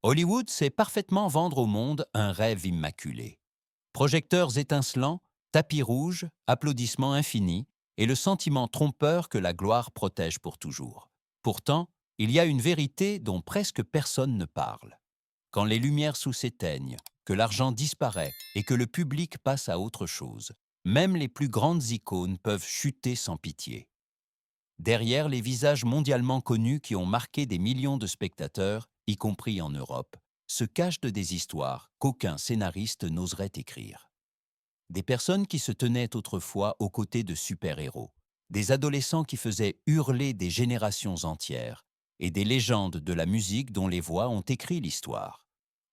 Hollywood sait parfaitement vendre au monde un rêve immaculé. Projecteurs étincelants, tapis rouges, applaudissements infinis et le sentiment trompeur que la gloire protège pour toujours. Pourtant, il y a une vérité dont presque personne ne parle. Quand les lumières s'éteignent, que l'argent disparaît et que le public passe à autre chose, même les plus grandes icônes peuvent chuter sans pitié. Derrière les visages mondialement connus qui ont marqué des millions de spectateurs, y compris en Europe, se cachent des histoires qu'aucun scénariste n'oserait écrire. Des personnes qui se tenaient autrefois aux côtés de super-héros, des adolescents qui faisaient hurler des générations entières, et des légendes de la musique dont les voix ont écrit l'histoire.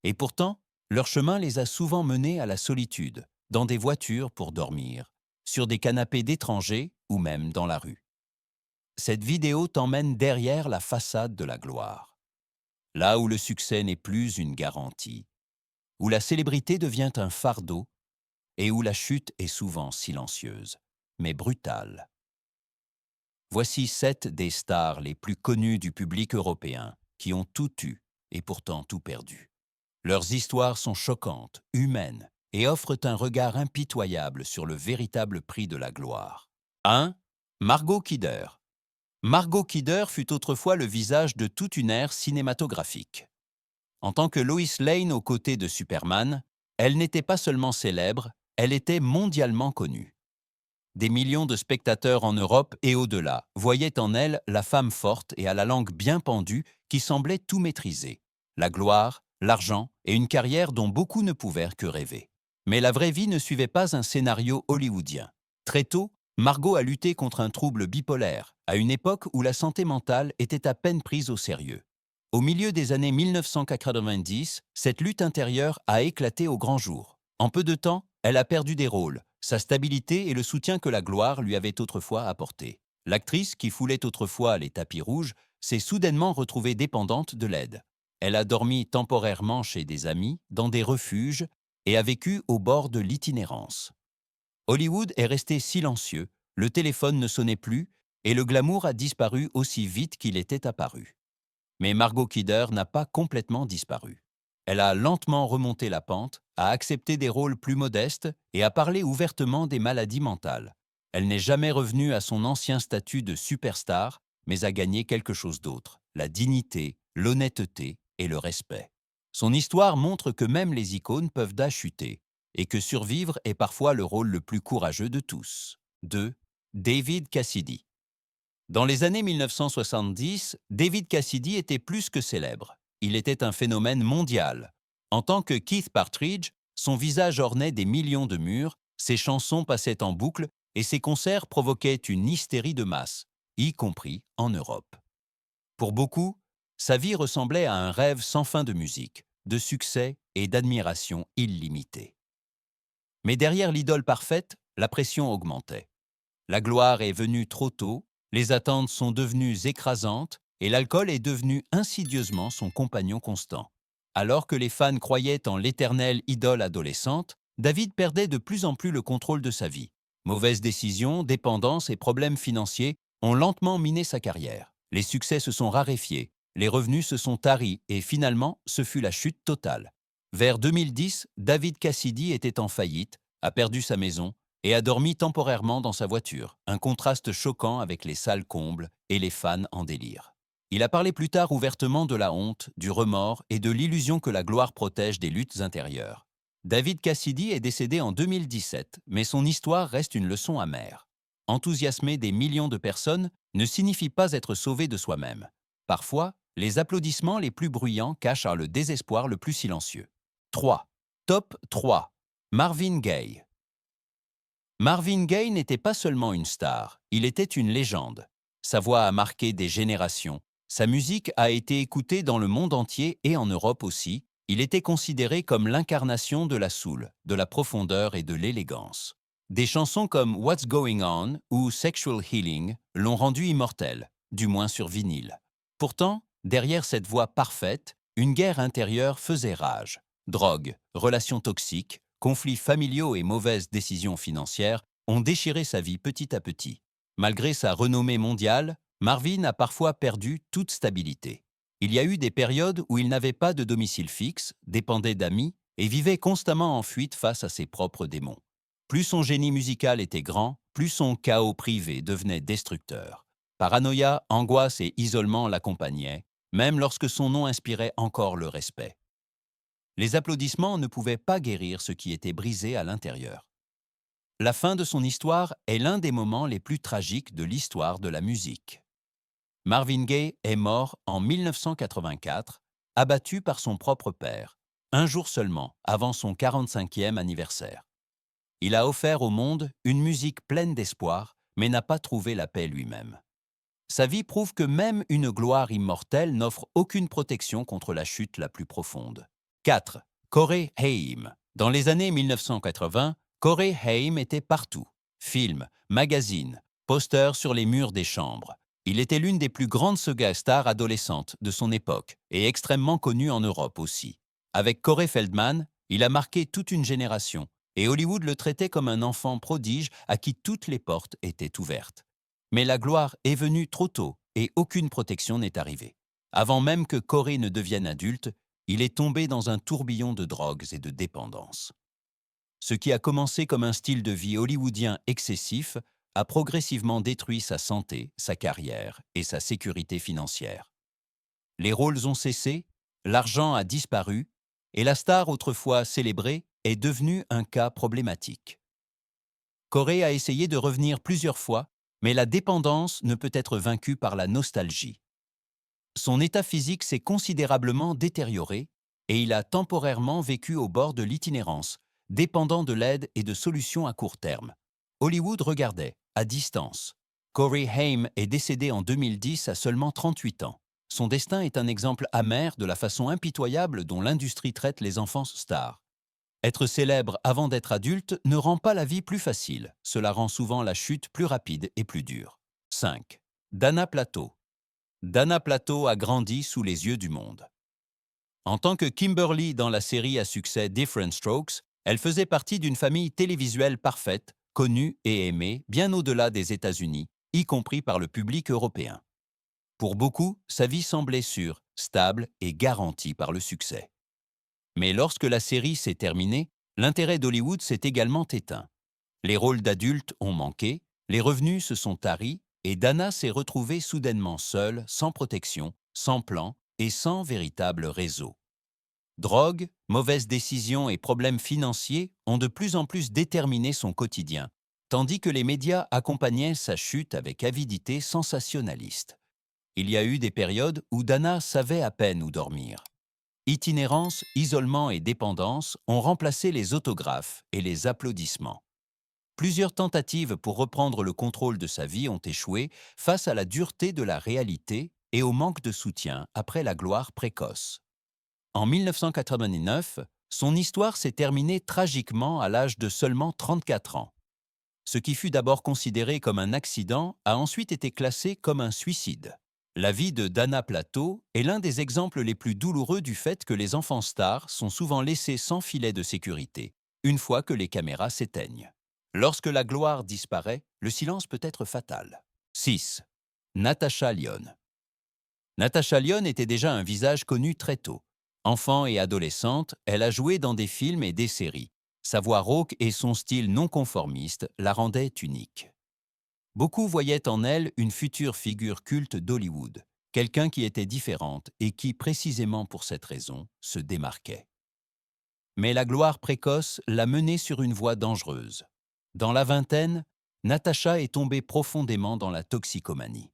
Et pourtant, leur chemin les a souvent menés à la solitude, dans des voitures pour dormir, sur des canapés d'étrangers ou même dans la rue. Cette vidéo t'emmène derrière la façade de la gloire, là où le succès n'est plus une garantie, où la célébrité devient un fardeau et où la chute est souvent silencieuse, mais brutale. Voici 7 des stars les plus connues du public européen qui ont tout eu et pourtant tout perdu. Leurs histoires sont choquantes, humaines et offrent un regard impitoyable sur le véritable prix de la gloire. 1. Margot Kidder. Margot Kidder fut autrefois le visage de toute une ère cinématographique. En tant que Lois Lane aux côtés de Superman, elle n'était pas seulement célèbre, elle était mondialement connue. Des millions de spectateurs en Europe et au-delà voyaient en elle la femme forte et à la langue bien pendue qui semblait tout maîtriser. La gloire, l'argent et une carrière dont beaucoup ne pouvaient que rêver. Mais la vraie vie ne suivait pas un scénario hollywoodien. Très tôt, Margot a lutté contre un trouble bipolaire, à une époque où la santé mentale était à peine prise au sérieux. Au milieu des années 1990, cette lutte intérieure a éclaté au grand jour. En peu de temps, elle a perdu des rôles, sa stabilité et le soutien que la gloire lui avait autrefois apporté. L'actrice, qui foulait autrefois les tapis rouges, s'est soudainement retrouvée dépendante de l'aide. Elle a dormi temporairement chez des amis, dans des refuges, et a vécu au bord de l'itinérance. Hollywood est resté silencieux, le téléphone ne sonnait plus, et le glamour a disparu aussi vite qu'il était apparu. Mais Margot Kidder n'a pas complètement disparu. Elle a lentement remonté la pente, a accepté des rôles plus modestes et a parlé ouvertement des maladies mentales. Elle n'est jamais revenue à son ancien statut de superstar, mais a gagné quelque chose d'autre, la dignité, l'honnêteté et le respect. Son histoire montre que même les icônes peuvent chuter et que survivre est parfois le rôle le plus courageux de tous. 2. David Cassidy. Dans les années 1970, David Cassidy était plus que célèbre. Il était un phénomène mondial. En tant que Keith Partridge, son visage ornait des millions de murs, ses chansons passaient en boucle et ses concerts provoquaient une hystérie de masse, y compris en Europe. Pour beaucoup, sa vie ressemblait à un rêve sans fin de musique, de succès et d'admiration illimitée. Mais derrière l'idole parfaite, la pression augmentait. La gloire est venue trop tôt, les attentes sont devenues écrasantes et l'alcool est devenu insidieusement son compagnon constant. Alors que les fans croyaient en l'éternelle idole adolescente, David perdait de plus en plus le contrôle de sa vie. Mauvaises décisions, dépendance et problèmes financiers ont lentement miné sa carrière. Les succès se sont raréfiés, les revenus se sont taris et finalement, ce fut la chute totale. Vers 2010, David Cassidy était en faillite, a perdu sa maison et a dormi temporairement dans sa voiture, un contraste choquant avec les salles combles et les fans en délire. Il a parlé plus tard ouvertement de la honte, du remords et de l'illusion que la gloire protège des luttes intérieures. David Cassidy est décédé en 2017, mais son histoire reste une leçon amère. Enthousiasmer des millions de personnes ne signifie pas être sauvé de soi-même. Parfois, les applaudissements les plus bruyants cachent le désespoir le plus silencieux. 3. Top 3. Marvin Gaye. Marvin Gaye n'était pas seulement une star, il était une légende. Sa voix a marqué des générations. Sa musique a été écoutée dans le monde entier et en Europe aussi. Il était considéré comme l'incarnation de la soul, de la profondeur et de l'élégance. Des chansons comme What's Going On ou Sexual Healing l'ont rendu immortel, du moins sur vinyle. Pourtant, derrière cette voix parfaite, une guerre intérieure faisait rage. Drogue, relations toxiques, conflits familiaux et mauvaises décisions financières ont déchiré sa vie petit à petit. Malgré sa renommée mondiale, Marvin a parfois perdu toute stabilité. Il y a eu des périodes où il n'avait pas de domicile fixe, dépendait d'amis et vivait constamment en fuite face à ses propres démons. Plus son génie musical était grand, plus son chaos privé devenait destructeur. Paranoïa, angoisse et isolement l'accompagnaient, même lorsque son nom inspirait encore le respect. Les applaudissements ne pouvaient pas guérir ce qui était brisé à l'intérieur. La fin de son histoire est l'un des moments les plus tragiques de l'histoire de la musique. Marvin Gaye est mort en 1984, abattu par son propre père, un jour seulement avant son 45e anniversaire. Il a offert au monde une musique pleine d'espoir, mais n'a pas trouvé la paix lui-même. Sa vie prouve que même une gloire immortelle n'offre aucune protection contre la chute la plus profonde. 4. Corey Haim. Dans les années 1980, Corey Haim était partout. Films, magazines, posters sur les murs des chambres. Il était l'une des plus grandes saga stars adolescentes de son époque et extrêmement connu en Europe aussi. Avec Corey Feldman, il a marqué toute une génération et Hollywood le traitait comme un enfant prodige à qui toutes les portes étaient ouvertes. Mais la gloire est venue trop tôt et aucune protection n'est arrivée. Avant même que Corey ne devienne adulte, il est tombé dans un tourbillon de drogues et de dépendance. Ce qui a commencé comme un style de vie hollywoodien excessif a progressivement détruit sa santé, sa carrière et sa sécurité financière. Les rôles ont cessé, l'argent a disparu et la star autrefois célébrée est devenue un cas problématique. Corey a essayé de revenir plusieurs fois, mais la dépendance ne peut être vaincue par la nostalgie. Son état physique s'est considérablement détérioré et il a temporairement vécu au bord de l'itinérance, dépendant de l'aide et de solutions à court terme. Hollywood regardait, à distance. Corey Haim est décédé en 2010 à seulement 38 ans. Son destin est un exemple amer de la façon impitoyable dont l'industrie traite les enfants stars. Être célèbre avant d'être adulte ne rend pas la vie plus facile, cela rend souvent la chute plus rapide et plus dure. 5. Dana Plato. Dana Plato a grandi sous les yeux du monde. En tant que Kimberly dans la série à succès Different Strokes, elle faisait partie d'une famille télévisuelle parfaite, connue et aimée bien au-delà des États-Unis, y compris par le public européen. Pour beaucoup, sa vie semblait sûre, stable et garantie par le succès. Mais lorsque la série s'est terminée, l'intérêt d'Hollywood s'est également éteint. Les rôles d'adultes ont manqué, les revenus se sont taris et Dana s'est retrouvée soudainement seule, sans protection, sans plan et sans véritable réseau. Drogue, mauvaises décisions et problèmes financiers ont de plus en plus déterminé son quotidien, tandis que les médias accompagnaient sa chute avec avidité sensationnaliste. Il y a eu des périodes où Dana savait à peine où dormir. Itinérance, isolement et dépendance ont remplacé les autographes et les applaudissements. Plusieurs tentatives pour reprendre le contrôle de sa vie ont échoué face à la dureté de la réalité et au manque de soutien après la gloire précoce. En 1989, son histoire s'est terminée tragiquement à l'âge de seulement 34 ans. Ce qui fut d'abord considéré comme un accident a ensuite été classé comme un suicide. La vie de Dana Plato est l'un des exemples les plus douloureux du fait que les enfants stars sont souvent laissés sans filet de sécurité, une fois que les caméras s'éteignent. Lorsque la gloire disparaît, le silence peut être fatal. 6. Natasha Lyonne. Natasha Lyonne était déjà un visage connu très tôt. Enfant et adolescente, elle a joué dans des films et des séries. Sa voix rauque et son style non conformiste la rendaient unique. Beaucoup voyaient en elle une future figure culte d'Hollywood, quelqu'un qui était différente et qui, précisément pour cette raison, se démarquait. Mais la gloire précoce l'a menée sur une voie dangereuse. Dans la vingtaine, Natasha est tombée profondément dans la toxicomanie.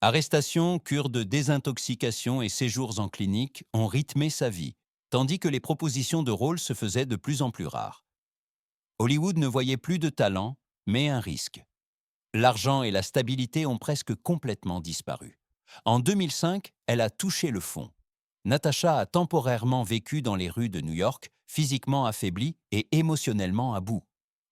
Arrestations, cures de désintoxication et séjours en clinique ont rythmé sa vie, tandis que les propositions de rôle se faisaient de plus en plus rares. Hollywood ne voyait plus de talent, mais un risque. L'argent et la stabilité ont presque complètement disparu. En 2005, elle a touché le fond. Natasha a temporairement vécu dans les rues de New York, physiquement affaiblie et émotionnellement à bout.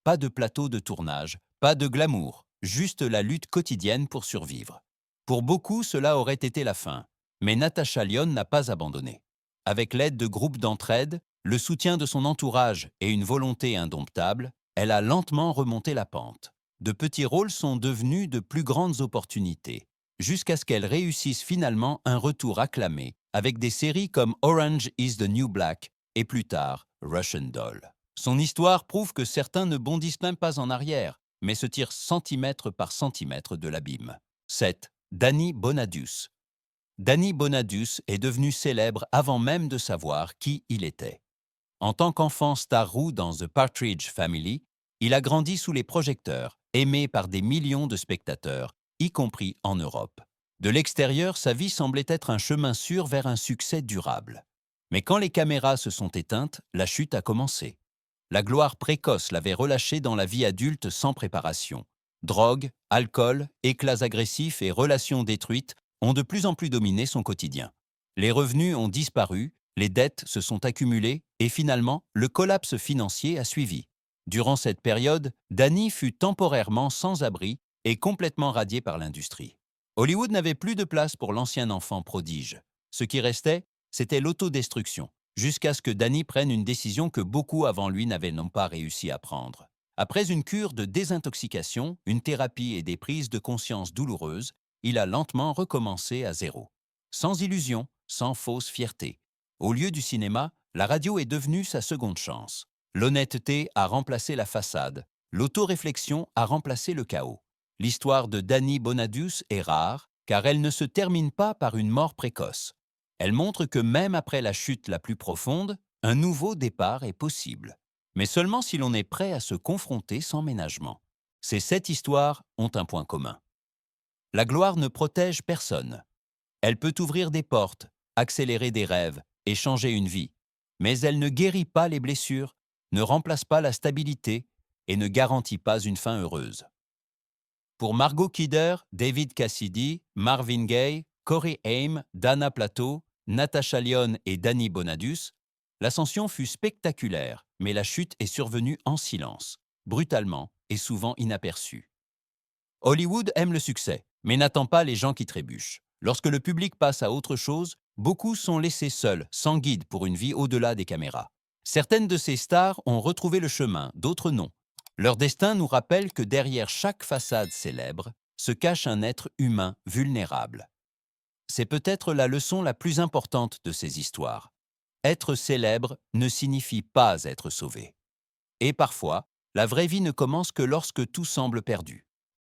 Pas de plateau de tournage, pas de glamour, juste la lutte quotidienne pour survivre. Pour beaucoup, cela aurait été la fin, mais Natasha Lyonne n'a pas abandonné. Avec l'aide de groupes d'entraide, le soutien de son entourage et une volonté indomptable, elle a lentement remonté la pente. De petits rôles sont devenus de plus grandes opportunités. jusqu'à ce qu'elle réussisse finalement un retour acclamé avec des séries comme Orange is the New Black et plus tard Russian Doll. Son histoire prouve que certains ne bondissent même pas en arrière, mais se tirent centimètre par centimètre de l'abîme. 7. Danny Bonadius. Danny Bonadius est devenu célèbre avant même de savoir qui il était. En tant qu'enfant star roux dans The Partridge Family, il a grandi sous les projecteurs, aimé par des millions de spectateurs, y compris en Europe. De l'extérieur, sa vie semblait être un chemin sûr vers un succès durable. Mais quand les caméras se sont éteintes, la chute a commencé. La gloire précoce l'avait relâché dans la vie adulte sans préparation. Drogue, alcool, éclats agressifs et relations détruites ont de plus en plus dominé son quotidien. Les revenus ont disparu, les dettes se sont accumulées et finalement, le collapse financier a suivi. Durant cette période, Danny fut temporairement sans abri et complètement radié par l'industrie. Hollywood n'avait plus de place pour l'ancien enfant prodige. Ce qui restait, c'était l'autodestruction, jusqu'à ce que Danny prenne une décision que beaucoup avant lui n'avaient non pas réussi à prendre. Après une cure de désintoxication, une thérapie et des prises de conscience douloureuses, il a lentement recommencé à zéro. Sans illusion, sans fausse fierté. Au lieu du cinéma, la radio est devenue sa seconde chance. L'honnêteté a remplacé la façade. L'autoréflexion a remplacé le chaos. L'histoire de Danny Bonadius est rare, car elle ne se termine pas par une mort précoce. Elle montre que même après la chute la plus profonde, un nouveau départ est possible. Mais seulement si l'on est prêt à se confronter sans ménagement. Ces 7 histoires ont un point commun. La gloire ne protège personne. Elle peut ouvrir des portes, accélérer des rêves et changer une vie. Mais elle ne guérit pas les blessures, ne remplace pas la stabilité et ne garantit pas une fin heureuse. Pour Margot Kidder, David Cassidy, Marvin Gaye, Corey Haim, Dana Plato, Natasha Lyonne et Danny Bonadius, l'ascension fut spectaculaire, mais la chute est survenue en silence, brutalement et souvent inaperçue. Hollywood aime le succès, mais n'attend pas les gens qui trébuchent. Lorsque le public passe à autre chose, beaucoup sont laissés seuls, sans guide pour une vie au-delà des caméras. Certaines de ces stars ont retrouvé le chemin, d'autres non. Leur destin nous rappelle que derrière chaque façade célèbre se cache un être humain vulnérable. C'est peut-être la leçon la plus importante de ces histoires. Être célèbre ne signifie pas être sauvé. Et parfois, la vraie vie ne commence que lorsque tout semble perdu.